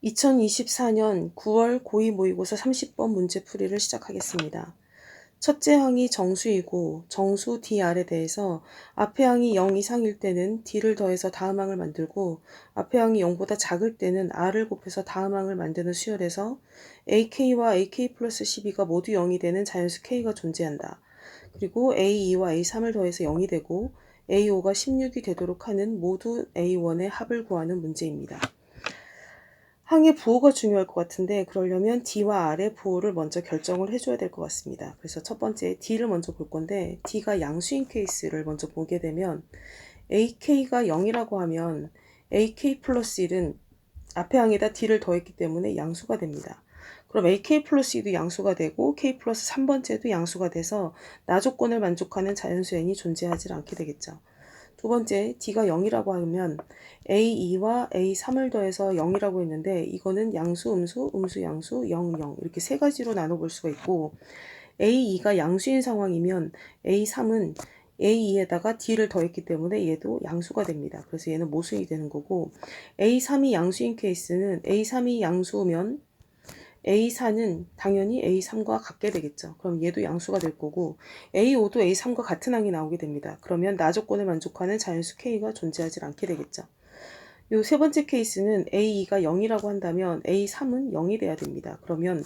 2024년 9월 고2 모의고사 30번 문제풀이를 시작하겠습니다. 첫째 항이 정수이고 정수 DR에 대해서 앞에 항이 0 이상일 때는 D를 더해서 다음 항을 만들고 앞에 항이 0보다 작을 때는 R을 곱해서 다음 항을 만드는 수열에서 AK와 AK 플러스 12가 모두 0이 되는 자연수 K가 존재한다. 그리고 A2와 A3을 더해서 0이 되고 A5가 16이 되도록 하는 모두 A1의 합을 구하는 문제입니다. 항의 부호가 중요할 것 같은데 그러려면 D와 R의 부호를 먼저 결정을 해줘야 될 것 같습니다. 그래서 첫 번째 D를 먼저 볼 건데 D가 양수인 케이스를 먼저 보게 되면 AK가 0이라고 하면 AK 플러스 1은 앞에 항에다 D를 더했기 때문에 양수가 됩니다. 그럼 AK 플러스 2도 양수가 되고 K 플러스 3번째도 양수가 돼서 나 조건을 만족하는 자연수 n이 존재하지 않게 되겠죠. 두 번째, D가 0이라고 하면 A2와 A3을 더해서 0이라고 했는데 이거는 양수, 음수, 음수, 양수, 0, 0 이렇게 세 가지로 나눠볼 수가 있고 A2가 양수인 상황이면 A3은 A2에다가 D를 더했기 때문에 얘도 양수가 됩니다. 그래서 얘는 모순이 되는 거고 A3이 양수인 케이스는 A3이 양수면 A4는 당연히 A3과 같게 되겠죠. 그럼 얘도 양수가 될 거고 A5도 A3과 같은 항이 나오게 됩니다. 그러면 나 조건을 만족하는 자연수 K가 존재하지 않게 되겠죠. 요 세 번째 케이스는 A2가 0이라고 한다면 A3은 0이 돼야 됩니다. 그러면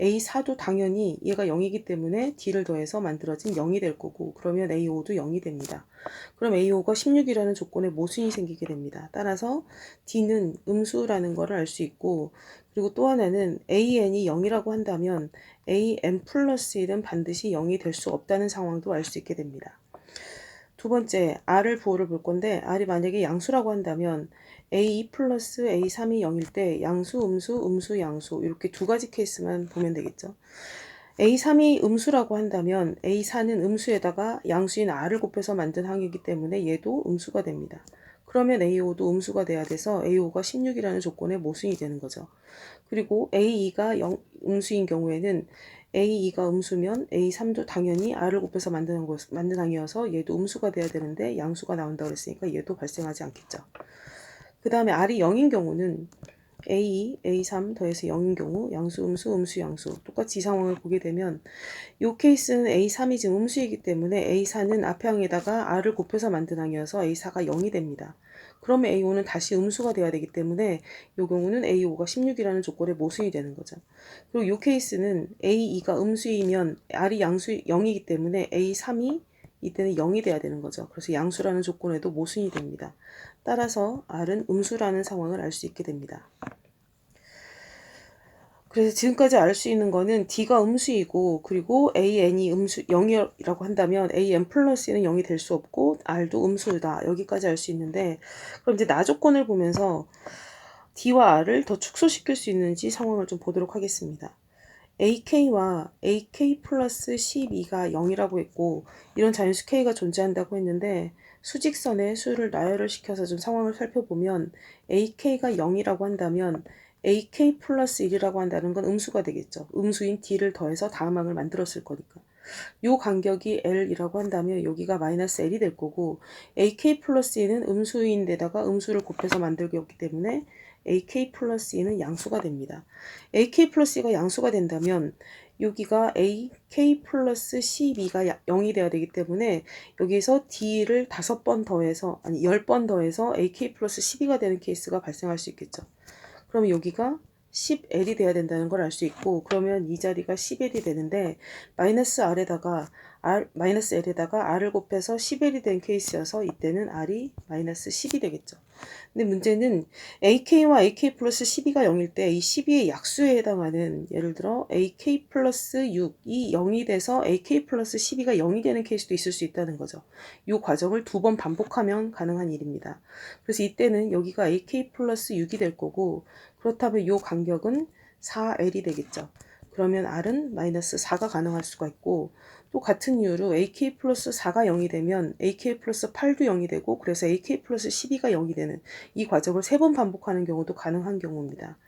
A4도 당연히 얘가 0이기 때문에 D를 더해서 만들어진 0이 될 거고 그러면 A5도 0이 됩니다. 그럼 A5가 16이라는 조건에 모순이 생기게 됩니다. 따라서 D는 음수라는 것을 알 수 있고 그리고 또 하나는 AN이 0이라고 한다면 AN 플러스 1은 반드시 0이 될 수 없다는 상황도 알 수 있게 됩니다. 두 번째, R을 부호를 볼 건데 R이 만약에 양수라고 한다면 A2 플러스 A3이 0일 때 양수, 음수, 음수, 양수 이렇게 두 가지 케이스만 보면 되겠죠. A3이 음수라고 한다면 A4는 음수에다가 양수인 R을 곱해서 만든 항이기 때문에 얘도 음수가 됩니다. 그러면 A5도 음수가 돼야 돼서 A5가 16이라는 조건에 모순이 되는 거죠. 그리고 A2가 음수인 경우에는 A2가 음수면 A3도 당연히 R을 곱해서 만든 항이어서 얘도 음수가 돼야 되는데 양수가 나온다고 그랬으니까 얘도 발생하지 않겠죠. 그 다음에 R이 0인 경우는 A2, A3 더해서 0인 경우 양수, 음수, 음수, 양수 똑같이 이 상황을 보게 되면 이 케이스는 A3이 지금 음수이기 때문에 A4는 앞에 항에다가 R을 곱해서 만든 항이어서 A4가 0이 됩니다. 그러면 A5는 다시 음수가 돼야 되기 때문에 이 경우는 A5가 16이라는 조건에 모순이 되는 거죠. 그리고 이 케이스는 A2가 음수이면 R이 양수 0이기 때문에 A3이 이때는 0이 돼야 되는 거죠. 그래서 양수라는 조건에도 모순이 됩니다. 따라서 R은 음수라는 상황을 알 수 있게 됩니다. 그래서 지금까지 알 수 있는 거는 D가 음수이고 그리고 AN이 음수 0이라고 한다면 AN 플러스는 0이 될 수 없고 R도 음수다. 여기까지 알 수 있는데 그럼 이제 나 조건을 보면서 D와 R을 더 축소시킬 수 있는지 상황을 좀 보도록 하겠습니다. AK와 AK 플러스 12가 0이라고 했고 이런 자연수 K가 존재한다고 했는데 수직선에 수를 나열을 시켜서 좀 상황을 살펴보면 AK가 0이라고 한다면 AK 플러스 1이라고 한다는 건 음수가 되겠죠. 음수인 D를 더해서 다음 항을 만들었을 거니까. 요 간격이 L이라고 한다면 여기가 마이너스 L이 될 거고 AK 플러스 2는 음수인데다가 음수를 곱해서 만들기 때문에 AK 플러스 2는 양수가 됩니다. AK 플러스 2가 양수가 된다면 여기가 AK 플러스 12가 0이 돼야 되기 때문에 여기서 D를 5번 더해서 아니 10번 더해서 AK 플러스 12가 되는 케이스가 발생할 수 있겠죠. 그러면 여기가 10L이 돼야 된다는 걸 알 수 있고 그러면 이 자리가 10L이 되는데 마이너스 L에다가 R을 곱해서 10L이 된 케이스여서 이때는 R이 마이너스 10이 되겠죠. 근데 문제는 AK와 AK 플러스 12가 0일 때 이 12의 약수에 해당하는 예를 들어 AK 플러스 6이 0이 돼서 AK 플러스 12가 0이 되는 케이스도 있을 수 있다는 거죠. 이 과정을 2번 반복하면 가능한 일입니다. 그래서 이때는 여기가 AK 플러스 6이 될 거고 그렇다면 이 간격은 4L이 되겠죠. 그러면 R은 마이너스 4가 가능할 수가 있고 또 같은 이유로 AK 플러스 4가 0이 되면 AK 플러스 8도 0이 되고 그래서 AK 플러스 12가 0이 되는 이 과정을 3번 반복하는 경우도 가능한 경우입니다.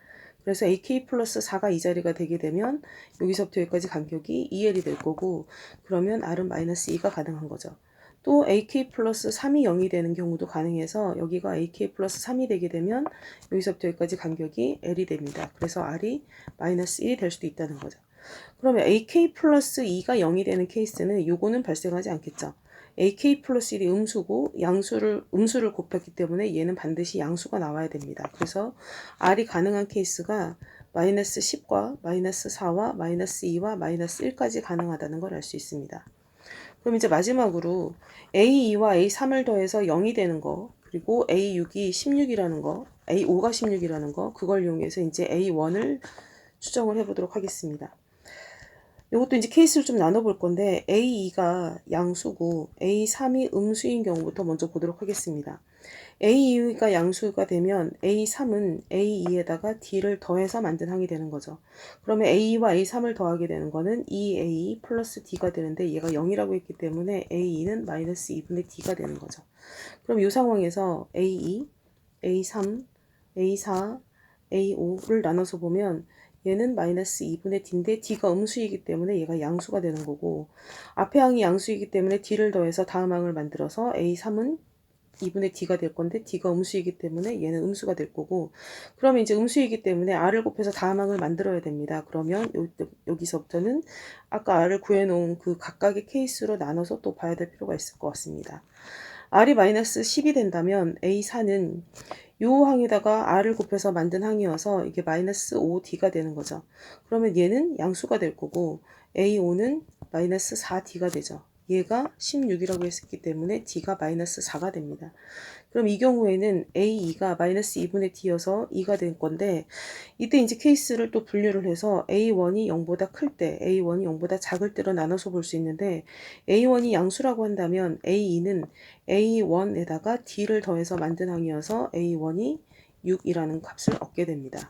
그래서 AK 플러스 4가 이 자리가 되게 되면 여기서부터 여기까지 간격이 2L이 될 거고 그러면 R은 마이너스 2가 가능한 거죠. 또 AK 플러스 3이 0이 되는 경우도 가능해서 여기가 AK 플러스 3이 되게 되면 여기서부터 여기까지 간격이 L이 됩니다. 그래서 R이 마이너스 1이 될 수도 있다는 거죠. 그러면 AK 플러스 2가 0이 되는 케이스는 요거는 발생하지 않겠죠. AK 플러스 1이 음수고 음수를 곱했기 때문에 얘는 반드시 양수가 나와야 됩니다. 그래서 R이 가능한 케이스가 마이너스 10과 마이너스 4와 마이너스 2와 마이너스 1까지 가능하다는 걸 알 수 있습니다. 그럼 이제 마지막으로 A2와 A3을 더해서 0이 되는 거, 그리고 A6이 16이라는 거, A5가 16이라는 거, 그걸 이용해서 이제 A1을 추정을 해보도록 하겠습니다. 이것도 이제 케이스를 좀 나눠볼 건데 A2가 양수고 A3이 음수인 경우부터 먼저 보도록 하겠습니다. A2가 양수가 되면 A3은 A2에다가 D를 더해서 만든 항이 되는 거죠. 그러면 A2와 A3을 더하게 되는 거는 2A 플러스 D가 되는데 얘가 0이라고 했기 때문에 A2는 마이너스 2분의 D가 되는 거죠. 그럼 이 상황에서 A2, A3, A4, A5를 나눠서 보면 얘는 마이너스 2분의 D인데 D가 음수이기 때문에 얘가 양수가 되는 거고, 앞에 항이 양수이기 때문에 D를 더해서 다음 항을 만들어서 A3은 2분의 D가 될 건데 D가 음수이기 때문에 얘는 음수가 될 거고, 그러면 이제 음수이기 때문에 R을 곱해서 다음 항을 만들어야 됩니다. 그러면 여기서부터는 아까 R을 구해놓은 그 각각의 케이스로 나눠서 또 봐야 될 필요가 있을 것 같습니다. R이 마이너스 10이 된다면 A4는 요 항에다가 R을 곱해서 만든 항이어서 이게 마이너스 5D가 되는 거죠. 그러면 얘는 양수가 될 거고 A5는 마이너스 4D가 되죠. 얘가 16이라고 했기 때문에 D가 마이너스 4가 됩니다. 그럼 이 경우에는 A2가 마이너스 2분의 D여서 2가 될 건데, 이때 이제 케이스를 또 분류를 해서 A1이 0보다 클 때, A1이 0보다 작을 때로 나눠서 볼 수 있는데, A1이 양수라고 한다면 A2는 A1에다가 D를 더해서 만든 항이어서 A1이 6이라는 값을 얻게 됩니다.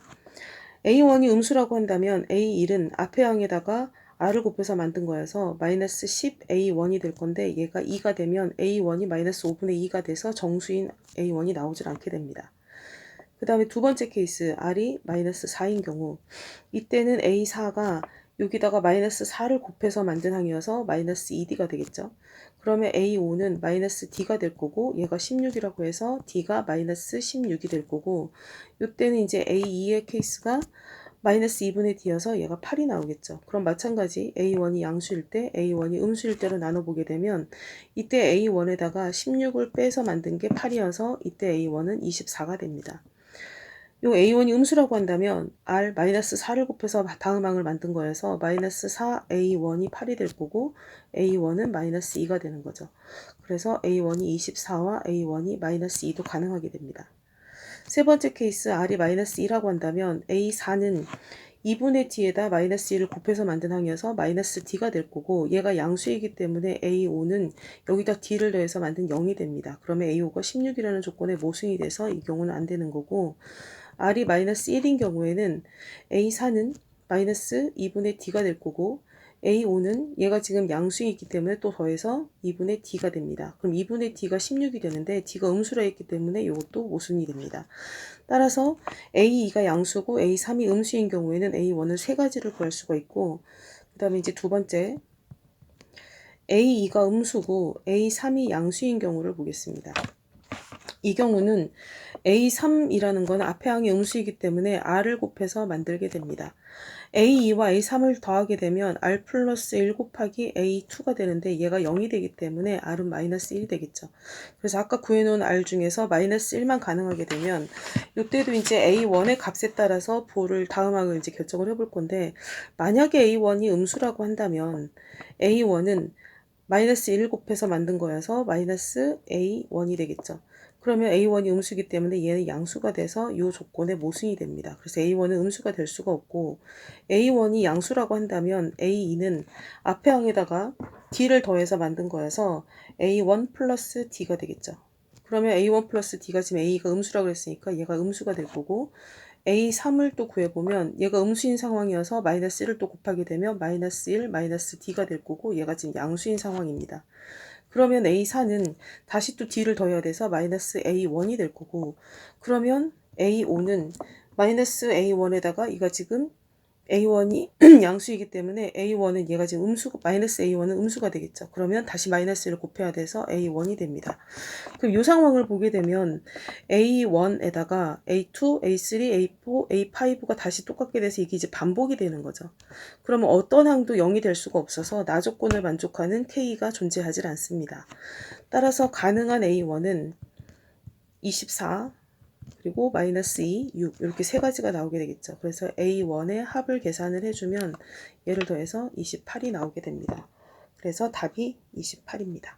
A1이 음수라고 한다면 A1은 앞에 항에다가 R을 곱해서 만든 거여서 마이너스 10A1이 될 건데, 얘가 2가 되면 A1이 마이너스 5분의 2가 돼서 정수인 A1이 나오질 않게 됩니다. 그 다음에 두 번째 케이스 R이 마이너스 4인 경우, 이때는 A4가 여기다가 마이너스 4를 곱해서 만든 항이어서 마이너스 2D가 되겠죠. 그러면 A5는 마이너스 D가 될 거고, 얘가 16이라고 해서 D가 마이너스 16이 될 거고, 이때는 이제 A2의 케이스가 마이너스 2분의 D여서 얘가 8이 나오겠죠. 그럼 마찬가지 A1이 양수일 때, A1이 음수일 때로 나눠보게 되면 이때 A1에다가 16을 빼서 만든 게 8이어서 이때 A1은 24가 됩니다. 요 A1이 음수라고 한다면 R-4를 곱해서 다음 항을 만든 거여서 마이너스 4A1이 8이 될 거고 A1은 마이너스 2가 되는 거죠. 그래서 A1이 24와 A1이 마이너스 2도 가능하게 됩니다. 세 번째 케이스 R이 마이너스 2라고 한다면 A4는 2분의 D에다 마이너스 2를 곱해서 만든 항이어서 마이너스 D가 될 거고, 얘가 양수이기 때문에 A5는 여기다 D를 더해서 만든 0이 됩니다. 그러면 A5가 16이라는 조건에 모순이 돼서 이 경우는 안 되는 거고, R이 마이너스 1인 경우에는 A4는 마이너스 2분의 D가 될 거고, A5는 얘가 지금 양수이기 때문에 또 더해서 2분의 D가 됩니다. 그럼 2분의 D가 16이 되는데 D가 음수라 했기 때문에 이것도 모순이 됩니다. 따라서 A2가 양수고 A3이 음수인 경우에는 A1을 세 가지를 구할 수가 있고, 그 다음에 이제 두 번째 A2가 음수고 A3이 양수인 경우를 보겠습니다. 이 경우는 A3이라는 건 앞에 항이 음수이기 때문에 R을 곱해서 만들게 됩니다. A2와 A3을 더하게 되면 R 플러스 1 곱하기 A2가 되는데 얘가 0이 되기 때문에 R은 마이너스 1이 되겠죠. 그래서 아까 구해놓은 R 중에서 마이너스 1만 가능하게 되면 이때도 이제 A1의 값에 따라서 보를 다음 항을 이제 결정을 해볼 건데, 만약에 A1이 음수라고 한다면 A1은 마이너스 1을 곱해서 만든 거여서 마이너스 A1이 되겠죠. 그러면 A1이 음수이기 때문에 얘는 양수가 돼서 이 조건에 모순이 됩니다. 그래서 A1은 음수가 될 수가 없고, A1이 양수라고 한다면 A2는 앞에 항에다가 D를 더해서 만든 거여서 A1 플러스 D가 되겠죠. 그러면 A1 플러스 D가 지금 A가 음수라고 했으니까 얘가 음수가 될 거고, A3을 또 구해보면 얘가 음수인 상황이어서 마이너스 1을 또 곱하게 되면 마이너스 1 마이너스 D가 될 거고, 얘가 지금 양수인 상황입니다. 그러면 A4는 다시 또 D를 더해야 돼서 마이너스 A1이 될 거고, 그러면 A5는 마이너스 A1에다가 이가 지금 A1이 양수이기 때문에 A1은 얘가 지금 마이너스 A1은 음수가 되겠죠. 그러면 다시 마이너스를 곱해야 돼서 A1이 됩니다. 그럼 이 상황을 보게 되면 A1에다가 A2, A3, A4, A5가 다시 똑같게 돼서 이게 이제 반복이 되는 거죠. 그러면 어떤 항도 0이 될 수가 없어서 나 조건을 만족하는 K가 존재하지 않습니다. 따라서 가능한 A1은 24, 그리고 마이너스 2, 6 이렇게 세 가지가 나오게 되겠죠. 그래서 A1의 합을 계산을 해주면 얘를 더해서 28이 나오게 됩니다. 그래서 답이 28입니다.